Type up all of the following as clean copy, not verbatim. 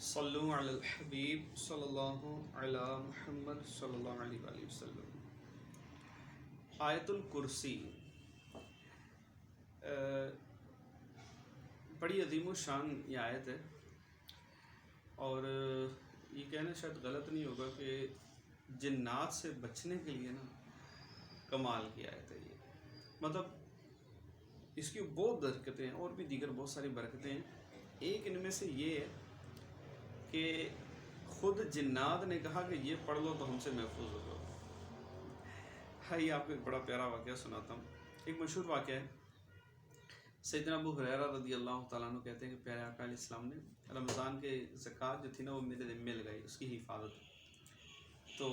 صلو علی الحبیب صلی اللہ علی محمد صلی اللہ علیہ وآلہ وسلم۔ آیت الکرسی بڑی عظیم و شان یہ آیت ہے، اور یہ کہنا شاید غلط نہیں ہوگا کہ جنات سے بچنے کے لیے نا کمال کی آیت ہے یہ۔ مطلب اس کی بہت برکتیں ہیں، اور بھی دیگر بہت ساری برکتیں ہیں۔ ایک ان میں سے یہ ہے کہ خود جنات نے کہا کہ یہ پڑھ لو تو ہم سے محفوظ ہو جاؤ۔ یہ آپ کو ایک بڑا پیارا واقعہ سناتا ہوں۔ ایک مشہور واقعہ ہے، سیدنا ابو ہریرہ رضی اللہ تعالیٰ عنہ کہتے ہیں کہ پیارے آقا علیہ السلام نے رمضان کے زکوٰۃ جو تھی نا وہ میرے ذمے لگائی، اس کی حفاظت۔ تو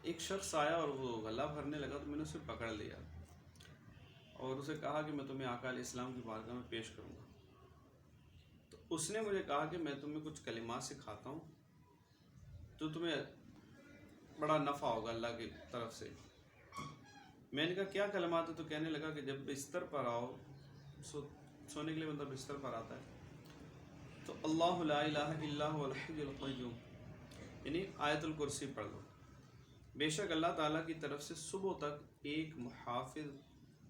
ایک شخص آیا اور وہ غلہ بھرنے لگا، تو میں نے اسے پکڑ لیا اور اسے کہا کہ میں تمہیں آقا علیہ السلام کی بارگاہ میں پیش کروں گا۔ تو اس نے مجھے کہا کہ میں تمہیں کچھ کلمات سکھاتا ہوں تو تمہیں بڑا نفع ہوگا اللہ کی طرف سے۔ میں نے کہا کیا کلمات ہے؟ تو کہنے لگا کہ جب بستر پر آؤ، سونے کے لیے بندہ بستر پر آتا ہے تو اللہ لا الہ الا هو الحی القیوم یعنی آیت الکرسی پڑھ لو۔ بے شک اللہ تعالیٰ کی طرف سے صبح تک ایک محافظ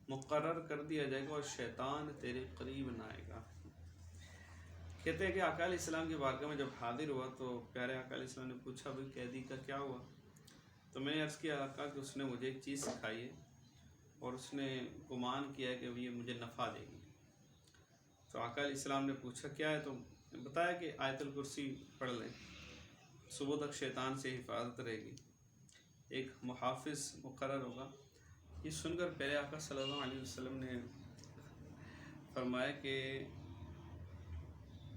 مقرر کر دیا جائے گا اور شیطان تیرے قریب نہ آئے گا۔ کہتے ہیں کہ آقا علیہ السلام کی بارگاہ میں جب حاضر ہوا تو پیارے آقا علیہ السلام نے پوچھا بھائی قیدی کا کیا ہوا؟ تو میں نے عرض کیا آقا کہ اس نے مجھے ایک چیز سکھائی ہے اور اس نے گمان کیا ہے کہ یہ مجھے نفع دے گی۔ تو آقا علیہ السلام نے پوچھا کیا ہے؟ تو بتایا کہ آیت الکرسی پڑھ لیں، صبح تک شیطان سے حفاظت رہے گی، ایک محافظ مقرر ہوگا۔ یہ سن کر پیارے آقا صلی اللہ علیہ وسلم نے فرمایا کہ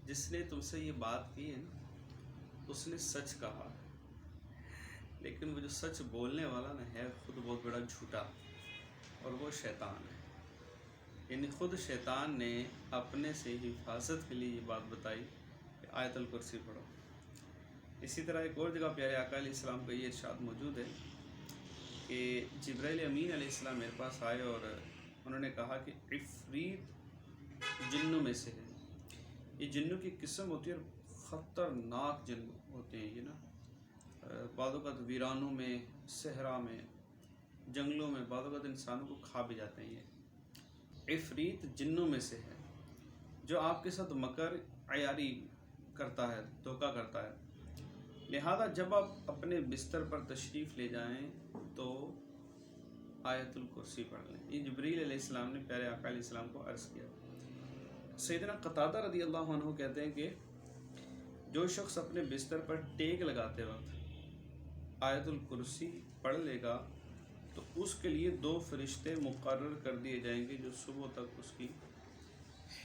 جس نے تم سے یہ بات کی ہے نا اس نے سچ کہا، لیکن وہ جو سچ بولنے والا نا ہے خود بہت بڑا جھوٹا، اور وہ شیطان ہے۔ یعنی خود شیطان نے اپنے سے حفاظت کے لیے یہ بات بتائی کہ آیت الکرسی پڑھو۔ اسی طرح ایک اور جگہ پیارے آقا علیہ السلام کا یہ ارشاد موجود ہے کہ جبرائیل امین علیہ السلام میرے پاس آئے اور انہوں نے کہا کہ عفریت جنوں میں سے ہے۔ یہ جنوں کی قسم ہوتی ہے اور خطرناک جن ہوتے ہیں یہ نا، بعض اوقات ویرانوں میں، صحرا میں، جنگلوں میں بعض اوقات انسانوں کو کھا بھی جاتے ہیں۔ یہ عفریت جنوں میں سے ہے جو آپ کے ساتھ مکر عیاری کرتا ہے، دھوکہ کرتا ہے۔ لہذا جب آپ اپنے بستر پر تشریف لے جائیں تو آیت الکرسی پڑھ لیں۔ یہ جبریل علیہ السلام نے پیارے آقا علیہ السلام کو عرض کیا۔ سیدنا قتادہ رضی اللہ عنہ کہتے ہیں کہ جو شخص اپنے بستر پر ٹیک لگاتے وقت آیت الکرسی پڑھ لے گا تو اس کے لیے 2 فرشتے مقرر کر دیے جائیں گے جو صبح تک اس کی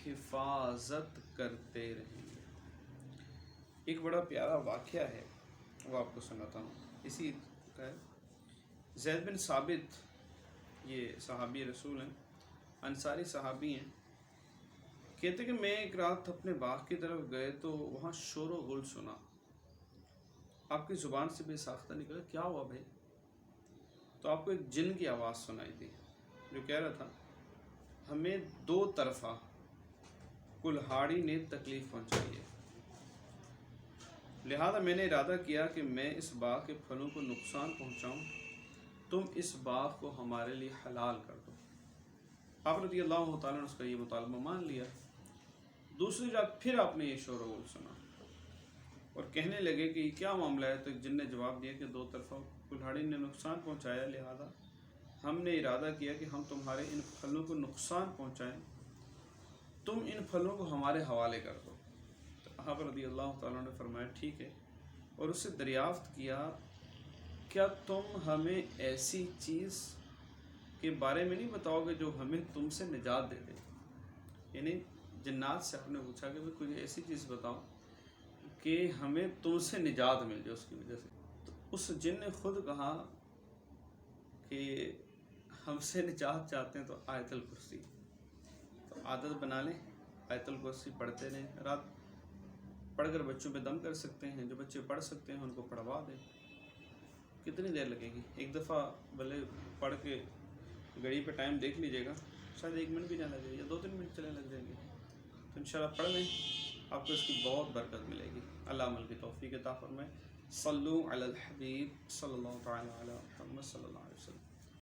حفاظت کرتے رہیں گے۔ ایک بڑا پیارا واقعہ ہے، وہ آپ کو سناتا ہوں۔ اسی کا ہے زید بن ثابت، یہ صحابی رسول ہیں، انصاری صحابی ہیں۔ کہتے کہ میں ایک رات اپنے باغ کی طرف گئے تو وہاں شور و غل سنا۔ آپ کی زبان سے بے ساختہ نکلا کیا ہوا بھائی؟ تو آپ کو ایک جن کی آواز سنائی دی جو کہہ رہا تھا ہمیں 2 طرفہ کلہاڑی نے تکلیف پہنچائی ہے، لہذا میں نے ارادہ کیا کہ میں اس باغ کے پھلوں کو نقصان پہنچاؤں، تم اس باغ کو ہمارے لیے حلال کر دو۔ آپ رضی اللہ تعالیٰ نے اس کا یہ مطالبہ مان لیا۔ دوسری رات پھر آپ نے یہ شور و غل سنا اور کہنے لگے کہ یہ کیا معاملہ ہے؟ تو ایک جن نے جواب دیا کہ 2 طرفہ کلہاڑی نے نقصان پہنچایا، لہذا ہم نے ارادہ کیا کہ ہم تمہارے ان پھلوں کو نقصان پہنچائیں، تم ان پھلوں کو ہمارے حوالے کر دو۔ تو آپ رضی اللہ تعالیٰ نے فرمایا ٹھیک ہے، اور اس سے دریافت کیا کیا تم ہمیں ایسی چیز کے بارے میں نہیں بتاؤ گے جو ہمیں تم سے نجات دے دے؟ یعنی جنات سے آپ نے پوچھا کہ کوئی ایسی چیز بتاؤ کہ ہمیں تم سے نجات مل جائے اس کی وجہ سے۔ تو اس جن نے خود کہا کہ ہم سے نجات چاہتے ہیں تو آیت الکرسی۔ تو عادت بنا لیں، آیت الکرسی پڑھتے رہیں، رات پڑھ کر بچوں پہ دم کر سکتے ہیں، جو بچے پڑھ سکتے ہیں ان کو پڑھوا دیں۔ کتنی دیر لگے گی؟ ایک دفعہ بھلے پڑھ کے گھڑی پہ ٹائم دیکھ لیجیے گا، شاید 1 منٹ بھی نہ لگے یا 2-3 منٹ چلے لگ جائیں گے۔ تو انشاءاللہ پڑھ لیں، آپ کو اس کی بہت برکت ملے گی. اللہ عمل کی توفیق عطا فرمائے. صلو علی الحبیب صلی اللہ تعالی علی محمد صلی اللہ علیہ وسلم.